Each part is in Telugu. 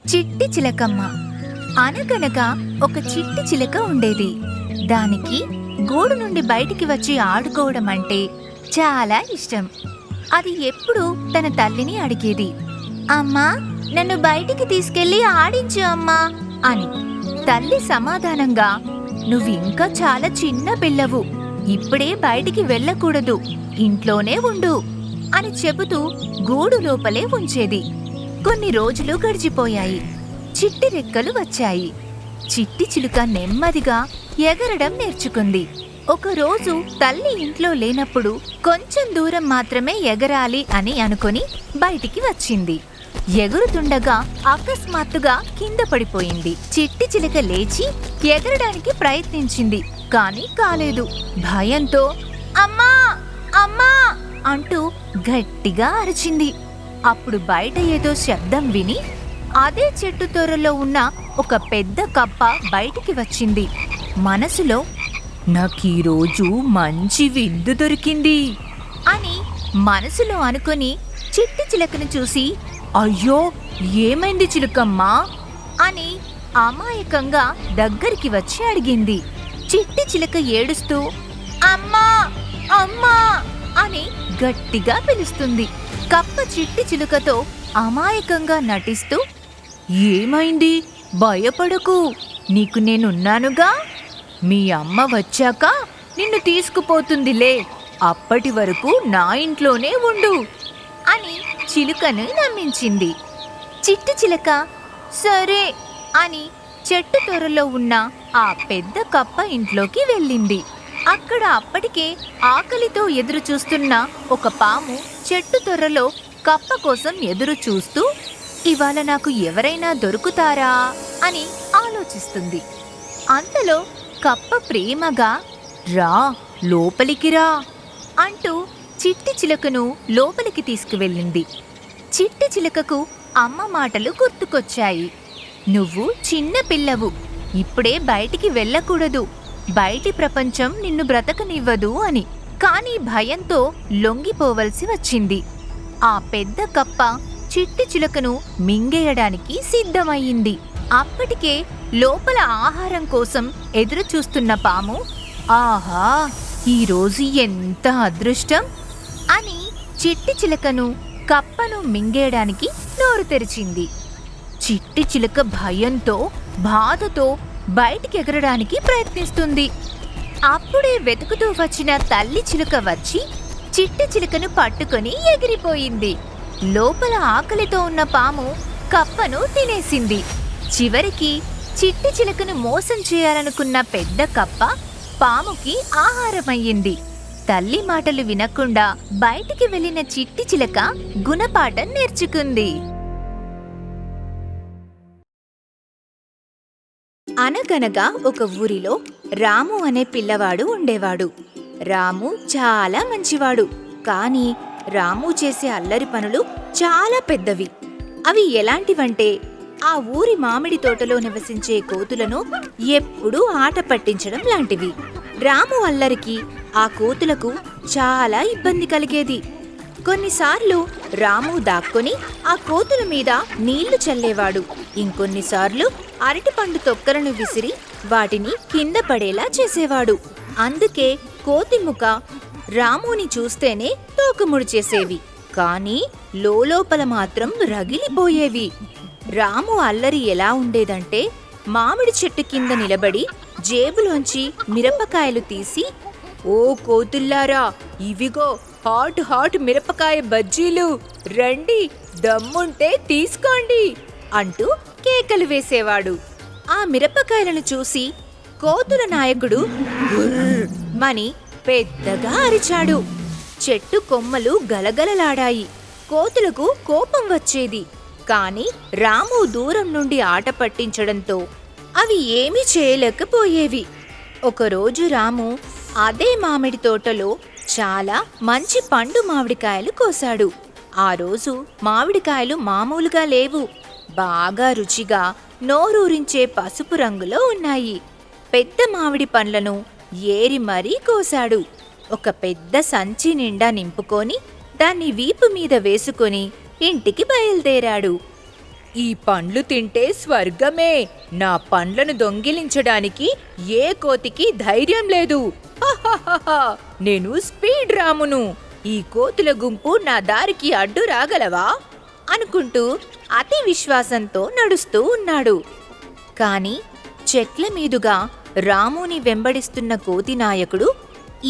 చిట్టి చిలకమ్మ. అనగనగా ఒక చిట్టి చిలక ఉండేది. దానికి గూడు నుండి బయటికి వచ్చి ఆడుకోవడం అంటే చాలా ఇష్టం. అది ఎప్పుడూ తన తల్లిని అడిగేది, అమ్మా, నన్ను బయటికి తీసుకెళ్లి ఆడించు అమ్మా అని. తల్లి సమాధానంగా, నువ్వింకా చాలా చిన్న పిల్లవు, ఇప్పుడే బయటికి వెళ్ళకూడదు, ఇంట్లోనే ఉండు అని చెబుతూ గూడు లోపలే ఉంచేది. కొన్ని రోజులు గడిచిపోయాయి. చిట్టి రెక్కలు వచ్చాయి. చిట్టి చిలుక నెమ్మదిగా ఎగరడం నేర్చుకుంది. ఒకరోజు తల్లి ఇంట్లో లేనప్పుడు కొంచెం దూరం మాత్రమే ఎగరాలి అని అనుకుని బయటికి వచ్చింది. ఎగురుతుండగా అకస్మాత్తుగా కింద పడిపోయింది. చిట్టి చిలుక లేచి ఎగరడానికి ప్రయత్నించింది, కానీ కాలేదు. భయంతో అమ్మా అమ్మా అంటూ గట్టిగా అరిచింది. అప్పుడు బయట ఏదో శబ్దం విని అదే చెట్టు తొర్రలో ఉన్న ఒక పెద్ద కప్ప బయటికి వచ్చింది. మనసులో, నాకీరోజు మంచి విందు దొరికింది అని మనసులో అనుకుని చిట్టి చిలకను చూసి, అయ్యో, ఏమైంది చిలుకమ్మా అని అమాయకంగా దగ్గరికి వచ్చి అడిగింది. చిట్టి చిలక ఏడుస్తూ అమ్మా అమ్మా అని గట్టిగా పిలుస్తుంది. కప్ప చిట్టి చిలుకతో అమాయకంగా నటిస్తూ, ఏమైంది, భయపడకు, నీకు నేనున్నానుగా, మీ అమ్మ వచ్చాక నిన్ను తీసుకుపోతుందిలే, అప్పటి వరకు నా ఇంట్లోనే ఉండు అని చిలుకను నమ్మించింది. చిట్టి చిలక సరే అని చెట్టు తొర్రలో ఉన్న ఆ పెద్ద కప్ప ఇంట్లోకి వెళ్ళింది. అక్కడ అప్పటికే ఆకలితో ఎదురు చూస్తున్న ఒక పాము చెట్టు తొర్రలో కప్ప కోసం ఎదురు చూస్తూ, ఇవాళ నాకు ఎవరైనా దొరుకుతారా అని ఆలోచిస్తుంది. అంతలో కప్ప ప్రేమగా, రా, లోపలికి రా అంటూ చిట్టి చిలుకను లోపలికి తీసుకువెళ్ళింది. చిట్టి చిలుకకు అమ్మ మాటలు గుర్తుకొచ్చాయి. నువ్వు చిన్న పిల్లవు, ఇప్పుడే బయటికి వెళ్ళకూడదు, బయటి ప్రపంచం నిన్ను బ్రతకనివ్వదు అని. కానీ భయంతో లొంగిపోవలసి వచ్చింది. ఆ పెద్ద కప్ప చిట్టి చిలుకను మింగేయడానికి సిద్ధమయ్యింది. అప్పటికే లోపల ఆహారం కోసం ఎదురు చూస్తున్న పాము, ఆహా, ఈరోజు ఎంత అదృష్టం అని చిట్టి చిలుకను, కప్పను మింగేయడానికి నోరు తెరిచింది. చిట్టి చిలుక భయంతో, బాధతో బయటికి ఎగరడానికి ప్రయత్నిస్తుంది. అప్పుడే వెతుకుతూ వచ్చిన తల్లి చిలుక వచ్చి చిట్టి చిలుకను పట్టుకొని ఎగిరిపోయింది. లోపల ఆకలితో ఉన్న పాము కప్పను తినేసింది. చివరికి చిట్టి చిలుకను మోసం చేయాలనుకున్న పెద్ద కప్ప పాముకి ఆహారమయ్యింది. తల్లి మాటలు వినకుండా బయటికి వెళ్లిన చిట్టి చిలుక గుణపాఠం నేర్చుకుంది. అనగనగా ఒక ఊరిలో రాము అనే పిల్లవాడు ఉండేవాడు. రాము చాలా మంచివాడు. కానీ రాము చేసే అల్లరి పనులు చాలా పెద్దవి. అవి ఎలాంటివంటే, ఆ ఊరి మామిడి తోటలో నివసించే కోతులను ఎప్పుడూ ఆట పట్టించడం లాంటివి. రాము అల్లరికి ఆ కోతులకు చాలా ఇబ్బంది కలిగేది. కొన్నిసార్లు రాము దాక్కుని ఆ కోతుల మీద నీళ్లు చల్లేవాడు. ఇంకొన్నిసార్లు అరటిపండు తొక్కలను విసిరి వాటిని కింద పడేలా చేసేవాడు. అందుకే కోతిముఖ రాముని చూస్తేనే తోకముడి చేసేవి, కానీ లోపల మాత్రం రగిలిపోయేవి. రాము అల్లరి ఎలా ఉండేదంటే, మామిడి చెట్టు కింద నిలబడి జేబులోంచి మిరపకాయలు తీసి, ఓ కోతుల్లారా, ఇవిగో హాట్ హాట్ మిరపకాయ బజ్జీలు, రండి, దమ్ముంటే తీసుకోండి అంటూ కేకలు వేసేవాడు. ఆ మిరపకాయలను చూసి కోతుల నాయకుడు మని పెద్దగా అరిచాడు. చెట్టు కొమ్మలు గలగలలాడాయి. కోతులకు కోపం వచ్చేది. కాని రాము దూరం నుండి ఆట పట్టించడంతో అవి ఏమీ చేయలేకపోయేవి. ఒకరోజు రాము అదే మామిడి తోటలో చాలా మంచి పండు మామిడికాయలు కోశాడు. ఆ రోజు మామిడికాయలు మామూలుగా లేవు, బాగా రుచిగా నోరూరించే పసుపు రంగులో ఉన్నాయి. పెద్ద మామిడి పండ్లను ఏరి మరీ కోశాడు. ఒక పెద్ద సంచి నిండా నింపుకొని దాన్ని వీపు మీద వేసుకొని ఇంటికి బయలుదేరాడు. ఈ పండ్లు తింటే స్వర్గమే. నా పండ్లను దొంగిలించడానికి ఏ కోతికి ధైర్యం లేదు. హాహాహాహా! నేను స్పీడ్ రామును. ఈ కోతుల గుంపు నా దారికి అడ్డు రాగలవా అనుకుంటూ అతి విశ్వాసంతో నడుస్తూ ఉన్నాడు. కాని చెట్ల మీదుగా రాముని వెంబడిస్తున్న కోతి నాయకుడు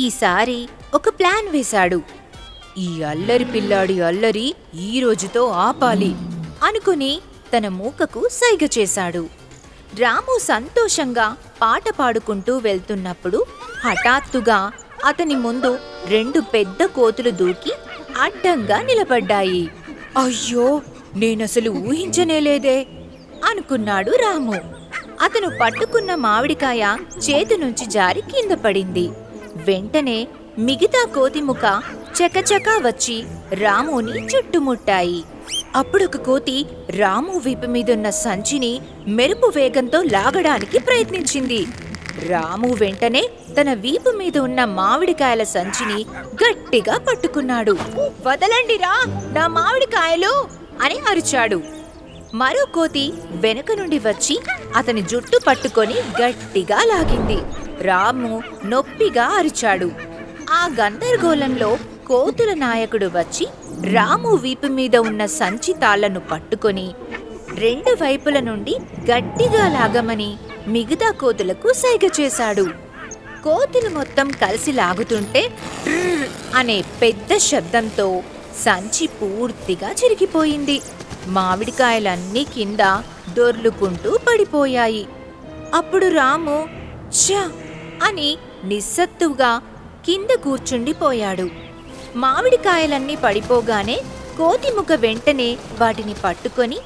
ఈసారి ఒక ప్లాన్ వేశాడు. ఈ అల్లరి పిల్లాడి అల్లరి ఈ రోజుతో ఆపాలి అనుకుని తన మూకకు సైగ చేశాడు. రాము సంతోషంగా పాట పాడుకుంటూ వెళ్తున్నప్పుడు హఠాత్తుగా అతని ముందు 2 పెద్ద కోతులు దూకి అడ్డంగా నిలబడ్డాయి. అయ్యో, నేనసలు ఊహించనేలేదే అనుకున్నాడు రాము. అతను పట్టుకున్న మామిడికాయ చేతి నుంచి జారి కింద పడింది. వెంటనే మిగతా కోతిముఖ చకచకా వచ్చి రాముని చుట్టుముట్టాయి. అప్పుడొక కోతి రాము వీపు మీదున్న సంచిని మెరుపు వేగంతో లాగడానికి ప్రయత్నించింది. రాము వెంటనే తన వీపు మీద ఉన్న మామిడికాయల సంచిని గట్టిగా పట్టుకున్నాడు. వదలండిరా నా మామిడికాయలు అని అరిచాడు. మరో కోతి వెనుక నుండి వచ్చి అతని జుట్టు పట్టుకొని గట్టిగా లాగింది. రాము నొప్పిగా అరిచాడు. ఆ గందరగోళంలో కోతుల నాయకుడు వచ్చి రాము వీపు మీద ఉన్న సంచి తాళ్లను పట్టుకొని 2 వైపుల నుండి గట్టిగా లాగమని మిగతా కోతులకు సైగ చేశాడు. కోతులు మొత్తం కలిసి లాగుతుంటే ట్రర్ అనే పెద్ద శబ్దంతో సంచి పూర్తిగా చిరిగిపోయింది. మామిడికాయలన్నీ కింద దొర్లుకుంటూ పడిపోయాయి. అప్పుడు రాము ఛ అని నిస్సత్తుగా కింద కూర్చుండిపోయాడు. మామిడికాయలన్నీ పడిపోగానే కోతిముఖ వెంటనే వాటిని పట్టుకొని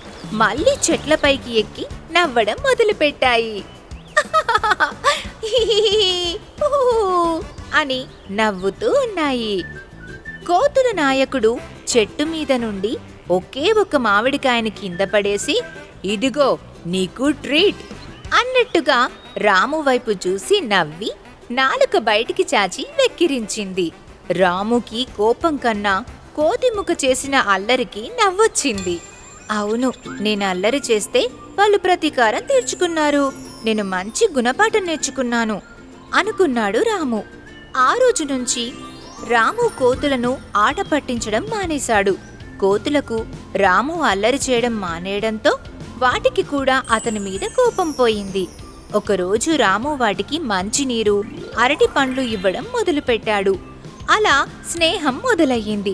మళ్ళీ చెట్లపైకి ఎక్కి నవ్వడం మొదలుపెట్టాయి. అని నవ్వుతూ ఉన్నాయి. కోతుల నాయకుడు చెట్టు మీద నుండి ఒకే ఒక మామిడికాయని కింద పడేసి, ఇదిగో నీకు ట్రీట్ అన్నట్టుగా రాము వైపు చూసి నవ్వి నాలుక బయటికి చాచి వెక్కిరించింది. రాముకి కోపం కన్నా కోతిముఖ చేసిన అల్లరికి నవ్వొచ్చింది. అవును, నేను అల్లరి చేస్తే వాళ్ళు ప్రతీకారం తీర్చుకున్నారు. నేను మంచి గుణపాఠం నేర్చుకున్నాను అనుకున్నాడు రాము. ఆ రోజు నుంచి రాము కోతులను ఆట పట్టించడం మానేశాడు. కోతులకు రాము అల్లరి చేయడం మానేయడంతో వాటికి కూడా అతని మీద కోపం పోయింది. ఒకరోజు రాము వాటికి మంచినీరు, అరటి పండ్లు ఇవ్వడం మొదలుపెట్టాడు. అలా స్నేహం మొదలయ్యింది.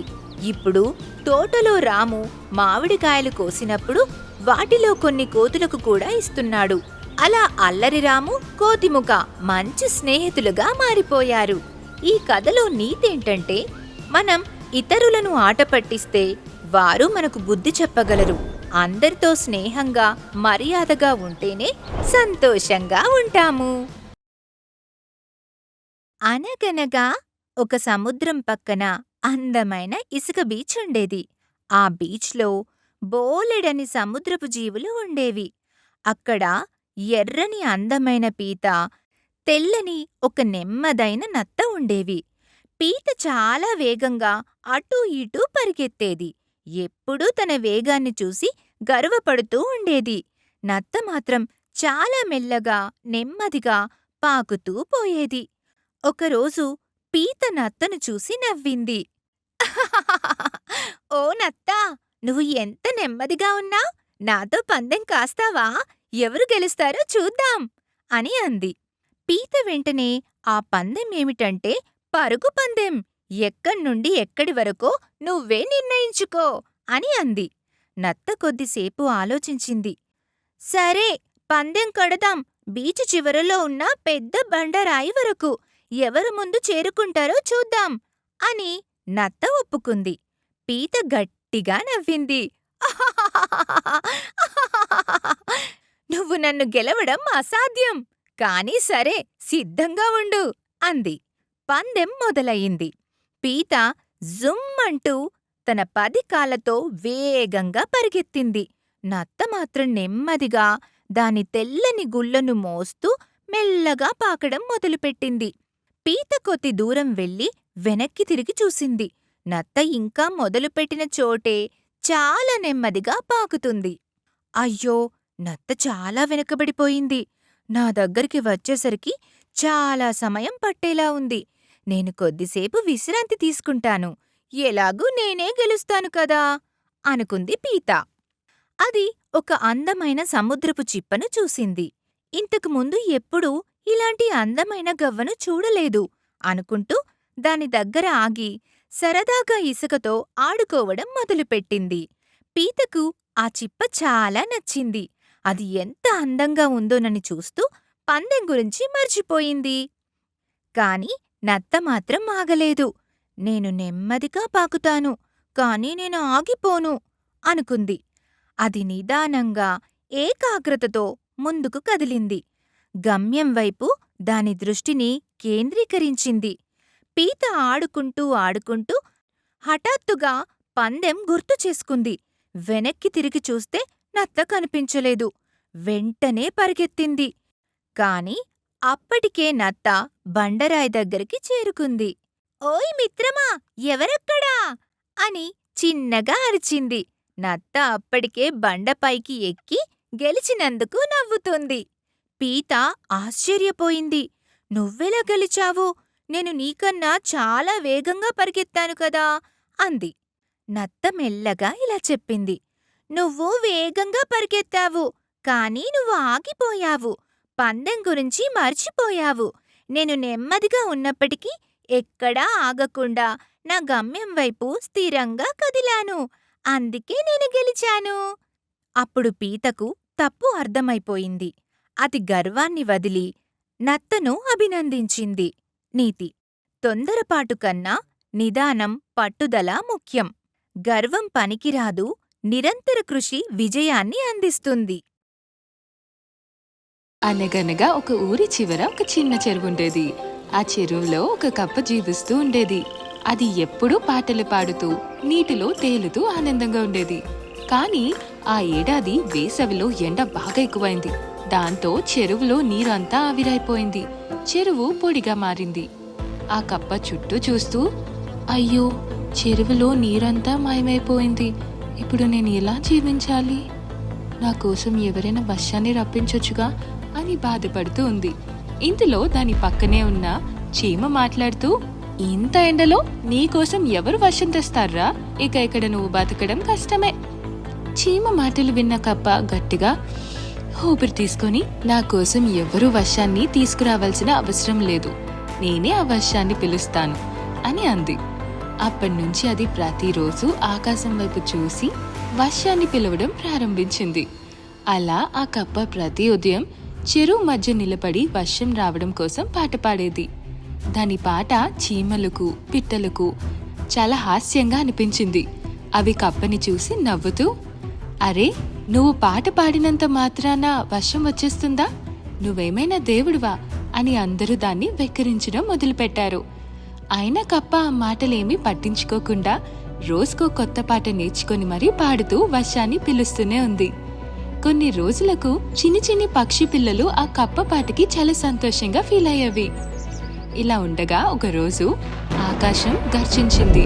ఇప్పుడు తోటలో రాము మామిడికాయలు కోసినప్పుడు వాటిలో కొన్ని కోతులకు కూడా ఇస్తున్నాడు. అలా అల్లరి రాము, కోతిముఖ మంచి స్నేహితులుగా మారిపోయారు. ఈ కథలో నీతేంటంటే, మనం ఇతరులను ఆట పట్టిస్తే వారు మనకు బుద్ధి చెప్పగలరు. అందరితో స్నేహంగా, మర్యాదగా ఉంటేనే సంతోషంగా ఉంటాము. అనగనగా ఒక సముద్రం పక్కన అందమైన ఇసుక బీచ్ ఉండేది. ఆ బీచ్లో బోలెడని సముద్రపు జీవులు ఉండేవి. అక్కడ ఎర్రని అందమైన పీత, తెల్లని ఒక నెమ్మదైన నత్త ఉండేవి. పీత చాలా వేగంగా అటూ ఇటూ పరిగెత్తేది. ఎప్పుడూ తన వేగాన్ని చూసి గర్వపడుతూ ఉండేది. నత్త మాత్రం చాలా మెల్లగా, నెమ్మదిగా పాకుతూ పోయేది. ఒకరోజు పీత నత్తను చూసి నవ్వింది. ఓ నత్తా, నువ్వు ఎంత నెమ్మదిగా ఉన్నావ్! నాతో పందెం కాస్తావా? ఎవరు గెలుస్తారో చూద్దాం అని అంది. పీత వెంటనే ఆ పందెం ఏమిటంటే పరుగు పందెం. ఎక్కడ్నుండి ఎక్కడి వరకో నువ్వే నిర్ణయించుకో అని అంది. నత్త కొద్దిసేపు ఆలోచించింది. సరే, పందెం కడదాం. బీచ్ చివరలో ఉన్న పెద్ద బండరాయి వరకు. ఎవరు ముందు చేరుకుంటారో చూద్దాం అని నత్త ఒప్పుకుంది. పీత గట్టిగా నవ్వింది. నువ్వు నన్ను గెలవడం అసాధ్యం. కానీ సరే, సిద్ధంగా ఉండు అంది. పందెం మొదలయింది. పీత జుమ్ అంటూ తన 10 కాళ్లతో వేగంగా పరిగెత్తింది. నత్త మాత్రం నెమ్మదిగా దాని తెల్లని గుళ్ళను మోస్తూ మెల్లగా పాకడం మొదలుపెట్టింది. పీత కొద్ది దూరం వెళ్ళి వెనక్కి తిరిగి చూసింది. నత్త ఇంకా మొదలుపెట్టిన చోటే చాలా నెమ్మదిగా పాకుతుంది. అయ్యో! నత్త చాలా వెనుకబడిపోయింది. నా దగ్గరికి వచ్చేసరికి చాలా సమయం పట్టేలా ఉంది. నేను కొద్దిసేపు విశ్రాంతి తీసుకుంటాను. ఎలాగూ నేనే గెలుస్తాను కదా! అనుకుంది పీత. అది ఒక అందమైన సముద్రపు చిప్పను చూసింది. ఇంతకు ముందు ఎప్పుడూ ఇలాంటి అందమైన గవ్వను చూడలేదు అనుకుంటూ దాని దగ్గర ఆగి సరదాగా ఇసుకతో ఆడుకోవడం మొదలుపెట్టింది. పీతకు ఆ చిప్ప చాలా నచ్చింది. అది ఎంత అందంగా ఉందోనని చూస్తూ పందెం గురించి మర్చిపోయింది. కాని నత్త మాత్రం ఆగలేదు. నేను నెమ్మదిగా పాకుతాను, కాని నేను ఆగిపోను అనుకుంది. అది నిదానంగా, ఏకాగ్రతతో ముందుకు కదిలింది. గమ్యం వైపు దాని దృష్టిని కేంద్రీకరించింది. పీత ఆడుకుంటూ ఆడుకుంటూ హఠాత్తుగా పందెం గుర్తు చేసుకుంది. వెనక్కి తిరిగి చూస్తే నత్త కనిపించలేదు. వెంటనే పరిగెత్తింది. కాని అప్పటికే నత్త బండరాయి దగ్గరికి చేరుకుంది. ఓయ్ మిత్రమా, ఎవరక్కడా అని చిన్నగా అరిచింది. నత్త అప్పటికే బండపైకి ఎక్కి గెలిచినందుకు నవ్వుతుంది. పీత ఆశ్చర్యపోయింది. నువ్వెలా గెలిచావు? నేను నీకన్నా చాలా వేగంగా పరిగెత్తాను కదా అంది. నత్త మెల్లగా ఇలా చెప్పింది. నువ్వు వేగంగా పరిగెత్తావు, కానీ నువ్వు ఆగిపోయావు. పందెం గురించి మర్చిపోయావు. నేను నెమ్మదిగా ఉన్నప్పటికీ ఎక్కడా ఆగకుండా నా గమ్యం వైపు స్థిరంగా కదిలాను. అందుకే నేను గెలిచాను. అప్పుడు పీతకు తప్పు అర్థమైపోయింది. అది గర్వాన్ని వదిలి నత్తను అభినందించింది. నీతి: తొందరపాటు కన్నా నిదానం, పట్టుదల ముఖ్యం. గర్వం పనికిరాదు, నిరంతర కృషి విజయాన్ని అందిస్తుంది. అనగనగా ఒక ఊరి చివర ఒక చిన్న చెరువుండేది. ఆ చెరువులో ఒక కప్ప జీవిస్తూ ఉండేది. అది ఎప్పుడూ పాటలు పాడుతూ నీటిలో తేలుతూ ఆనందంగా ఉండేది. కానీ ఆ ఏడాది వేసవిలో ఎండ బాగా ఎక్కువైంది. దాంతో చెరువులో నీరంతా ఆవిరైపోయింది. చెరువు పొడిగా మారింది. ఆ కప్ప చుట్టూ చూస్తూ, అయ్యో, చెరువులో నీరంతా మాయమైపోయింది. ఇప్పుడు నేను ఎలా జీవించాలి? నా కోసం ఎవరైనా వర్షాన్ని రప్పించొచ్చుగా అని బాధపడుతూ ఉంది. ఇంతలో దాని పక్కనే ఉన్న చీమ మాట్లాడుతూ, ఇంత ఎండలో నీకోసం ఎవరు వర్షం తెస్తారా? ఇక ఇక్కడ నువ్వు బతకడం కష్టమే. చీమ మాటలు విన్న కప్ప గట్టిగా ఊపిరి తీసుకొని, నా కోసం ఎవరూ వర్షాన్ని తీసుకురావాల్సిన అవసరం లేదు, నేనే ఆ వర్షాన్ని పిలుస్తాను అని అంది. అప్పటినుంచి అది ప్రతిరోజు ఆకాశం వైపు చూసి వర్షాన్ని పిలవడం ప్రారంభించింది. అలా ఆ కప్ప ప్రతి ఉదయం చెరువు మధ్య నిలబడి వర్షం రావడం కోసం పాట పాడేది. దాని పాట చీమలకు, పిట్టలకు చాలా హాస్యంగా అనిపించింది. అవి కప్పని చూసి నవ్వుతూ, అరే, నువ్వు పాట పాడినంత మాత్రాన వర్షం వచ్చేస్తుందా? నువ్వేమైనా దేవుడివా అని అందరూ దాన్ని వెక్కిరించడం మొదలుపెట్టారు. అయినా కప్ప ఆ మాటలేమీ పట్టించుకోకుండా రోజుకో కొత్త పాట నేర్చుకొని మరీ పాడుతూ వర్షాన్ని పిలుస్తూనే ఉంది. కొన్ని రోజులకు చిన్ని చిన్ని పక్షి పిల్లలు ఆ కప్ప పాటకి చాలా సంతోషంగా ఫీల్ అయ్యేవి. ఇలా ఉండగా ఒకరోజు ఆకాశం గర్జించింది.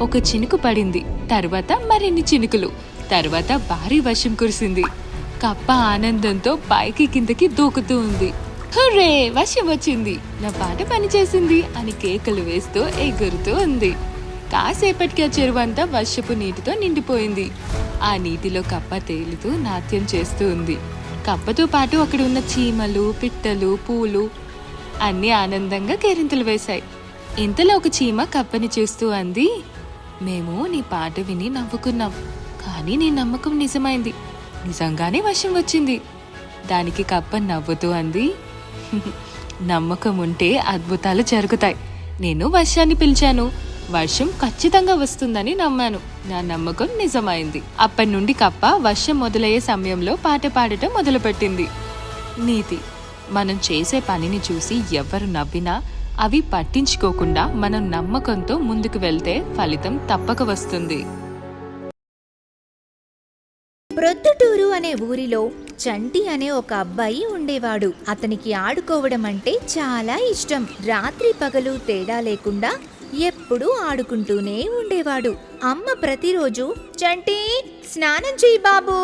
ఒక చినుకు పడింది, తర్వాత మరిన్ని చినుకులు, తర్వాత భారీ వర్షం కురిసింది. కప్ప ఆనందంతో పైకి కిందకి దూకుతూ ఉంది. హుర్రే, వర్షం వచ్చింది, నా పాట పనిచేసింది అని కేకలు వేస్తూ ఎగురుతూ ఉంది. కాసేపటికి ఆ చెరువంతా వర్షపు నీటితో నిండిపోయింది. ఆ నీటిలో కప్ప తేలుతూ నాట్యం చేస్తూ ఉంది. కప్పతో పాటు అక్కడ ఉన్న చీమలు, పిట్టలు, పూలు అన్నీ ఆనందంగా కేరింతలు వేశాయి. ఇంతలో ఒక చీమ కప్పని చూస్తూ అంది, మేము నీ పాట విని నవ్వుకున్నాం, కానీ నీ నమ్మకం నిజమైంది, నిజంగానే వర్షం వచ్చింది. దానికి కప్ప నవ్వుతూ అంది, నమ్మకం ఉంటే అద్భుతాలు జరుగుతాయి. నేను వర్షాన్ని పిలిచాను, వర్షం ఖచ్చితంగా వస్తుందని నమ్మాను, నా నమ్మకం నిజమైంది. అప్పటి నుండి కప్ప వర్షం మొదలయ్యే సమయంలో పాట పాడటం మొదలుపెట్టింది. నీతి: మనం చేసే పనిని చూసి ఎవ్వరు నవ్వినా అవి పట్టించుకోకుండా మనం నమ్మకంతో ముందుకు వెళ్తే ఫలితం తప్పక వస్తుంది. ప్రొద్దుటూరు అనే ఊరిలో చంటి అనే ఒక అబ్బాయి ఉండేవాడు. అతనికి ఆడుకోవడం అంటే చాలా ఇష్టం. రాత్రి పగలు తేడా లేకుండా ఎప్పుడూ ఆడుకుంటూనే ఉండేవాడు. అమ్మ ప్రతిరోజు, చంటి, స్నానం చెయ్యి బాబూ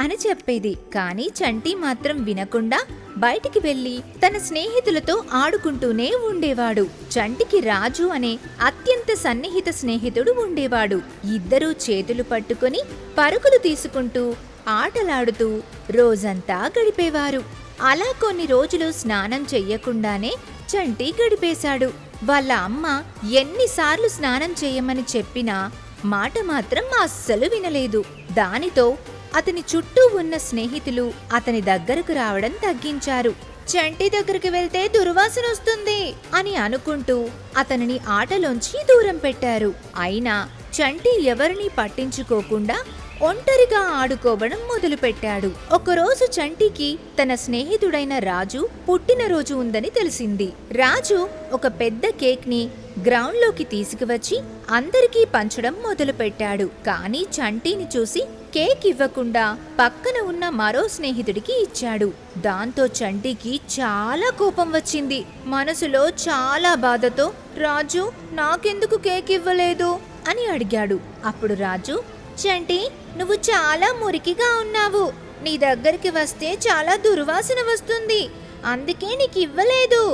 అని చెప్పేది. కానీ చంటి మాత్రం వినకుండా బయటికి వెళ్లి తన స్నేహితులతో ఆడుకుంటూనే ఉండేవాడు. చంటికి రాజు అనే అత్యంత సన్నిహిత స్నేహితుడు ఉండేవాడు. ఇద్దరూ చేతులు పట్టుకొని పరుగులు తీసుకుంటూ ఆటలాడుతూ రోజంతా గడిపేవారు. అలా కొన్ని రోజులు స్నానం చెయ్యకుండానే చంటి గడిపేశాడు. వాళ్ళ అమ్మ ఎన్నిసార్లు స్నానం చెయ్యమని చెప్పినా మాట మాత్రం అస్సలు వినలేదు. దానితో అతని చుట్టూ ఉన్న స్నేహితులు అతని దగ్గరకు రావడం తగ్గించారు. చంటి దగ్గరికి వెళ్తే దుర్వాసన వస్తుంది అని అనుకుంటూ అతనిని ఆటలోంచి దూరం పెట్టారు. అయినా చంటి ఎవరినీ పట్టించుకోకుండా ఒంటరిగా ఆడుకోవడం మొదలుపెట్టాడు. ఒకరోజు చంటికి తన స్నేహితుడైన రాజు పుట్టినరోజు ఉందని తెలిసింది. రాజు ఒక పెద్ద కేక్ ని గ్రౌండ్ లోకి తీసుకువచ్చి అందరికీ పంచడం మొదలుపెట్టాడు. కానీ చంటిని చూసి కేక్ ఇవ్వకుండా పక్కన ఉన్న మరో స్నేహితుడికి ఇచ్చాడు. దాంతో చంటికి చాలా కోపం వచ్చింది. మనసులో చాలా బాధతో రాజు నాకెందుకు కేక్ ఇవ్వలేదు అని అడిగాడు. అప్పుడు రాజు, చంటి, నువ్వు చాలా మురికిగా ఉన్నావు. నీ దగ్గరికి వస్తే చాలా దుర్వాసన వస్తుంది, అందుకే నీకు ఇవ్వలేదు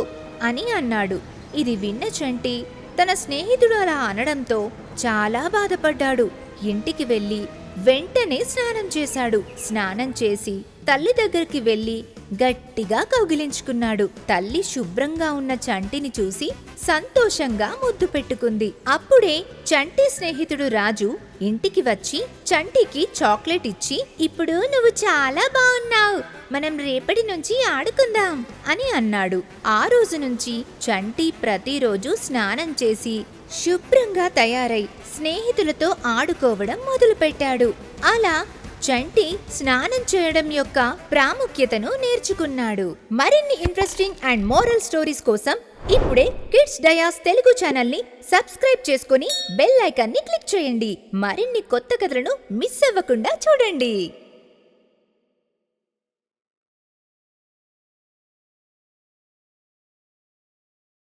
అని అన్నాడు. ఇది విన్న చంటి తన స్నేహితుడు అలా అనడంతో చాలా బాధపడ్డాడు. ఇంటికి వెళ్ళి వెంటనే స్నానం చేశాడు. స్నానం చేసి తల్లి దగ్గరికి వెళ్ళి గట్టిగా కౌగిలించుకున్నాడు. తల్లి శుభ్రంగా ఉన్న చంటిని చూసి సంతోషంగా ముద్దు పెట్టుకుంది. అప్పుడే చంటి స్నేహితుడు రాజు ఇంటికి వచ్చి చంటికి చాక్లెట్ ఇచ్చి, ఇప్పుడు నువ్వు చాలా బాగున్నావు, మనం రేపటి నుంచి ఆడుకుందాం అని అన్నాడు. ఆ రోజు నుంచి చంటి ప్రతిరోజు స్నానం చేసి శుభ్రంగా తయారై స్నేహితులతో ఆడుకోవడం మొదలుపెట్టాడు. అలా చంటి స్నానం చేయడం యొక్క ప్రాముఖ్యతను నేర్చుకున్నాడు. మరిన్ని ఇంట్రెస్టింగ్ అండ్ మోరల్ స్టోరీస్ కోసం ఇప్పుడే కిడ్స్ డయాస్ తెలుగు ఛానల్ ని సబ్స్క్రైబ్ చేసుకుని బెల్ ఐకాన్ ని క్లిక్ చేయండి. మరిన్ని కొత్త కథలను మిస్ అవ్వకుండా చూడండి.